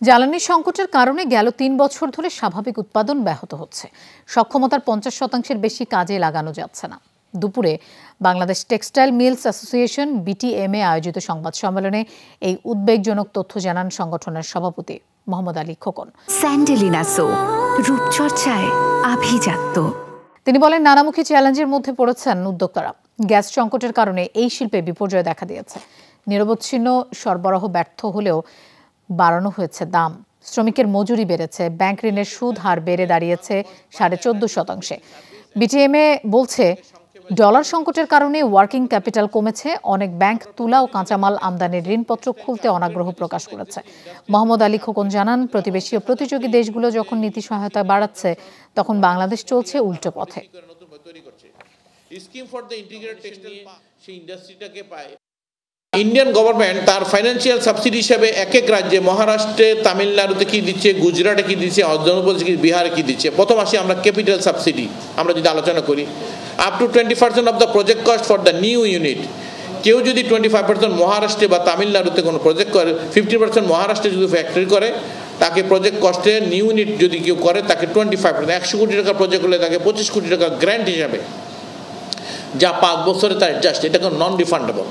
জ্বালানি সংকটের কারণে গেল ৩ বছর ধরে স্বাভাবিক উৎপাদন ব্যাহত হচ্ছে। সক্ষমতার ৫০% বেশি কাজে লাগানো যাচ্ছে না। দুপুরে Bangladesh textile mills association BTMA আয়োজিত সংবাদ সম্মেলনে এই উদ্বেগজনক তথ্য জানান সংগঠনের সভাপতি মোহাম্মদ আলী খোকন। স্যান্ডেলিনা সো রূপচর্চায় আভিজাত্য। তিনি বলেন, নানামুখী চ্যালেঞ্জের মধ্যে পড়েছেন উদ্যোক্তারা। গ্যাস সংকটের কারণে এই শিল্পে বিপর্যয় দেখা দিয়েছে। নিরবচ্ছিন্ন সরবরাহ ব্যর্থ হলেও বাড়ানো হয়েছে দাম। শ্রমিকের মজুরি বেড়েছে। ব্যাংক ঋণের সুদ হার বেড়ে দাঁড়িয়েছে 14.5%। বিটিএমএ বলছে, ডলার সংকটের কারণে ওয়ার্কিং ক্যাপিটাল কমেছে। অনেক ব্যাংক তুলা ও কাঁচামাল আমদানির ঋণপত্র খুলতে অনাগ্রহ প্রকাশ করেছে। মোহাম্মদ আলী খোকন জানান, প্রতিবেশী ও প্রতিযোগী দেশগুলো যখন নীতি সহায়তা বাড়াচ্ছে, তখন বাংলাদেশ চলছে উল্টো পথে। ইন্ডিয়ান গভর্নমেন্ট তার ফাইন্যান্সিয়াল সাবসিডি হিসেবে এক এক রাজ্যে, মহারাষ্ট্রে, তামিলনাড়ুতে কি দিচ্ছে, গুজরাটে কি দিচ্ছে, অন্ধ্রপ্রদেশে কি, বিহারে কি দিচ্ছে। প্রথম আসি আমরা ক্যাপিটাল সাবসিডি, আমরা যদি আলোচনা করি, up to 20% of the project cost for the new unit. কেউ যদি 25% মহারাষ্ট্রে বা তামিলনাড়ুতে কোনো প্রজেক্ট করে, 50% মহারাষ্ট্রে যদি ফ্যাক্টরি করে, তাকে প্রজেক্ট কস্টে নিউ ইউনিট যদি কেউ করে তাকে 25%, 100 কোটি টাকা প্রজেক্ট হলে তাকে 25 কোটি টাকা গ্র্যান্ট হিসাবে, যা 5 বছরে তার অ্যাডজাস্ট, এটা কোনো নন রিফান্ডেবল।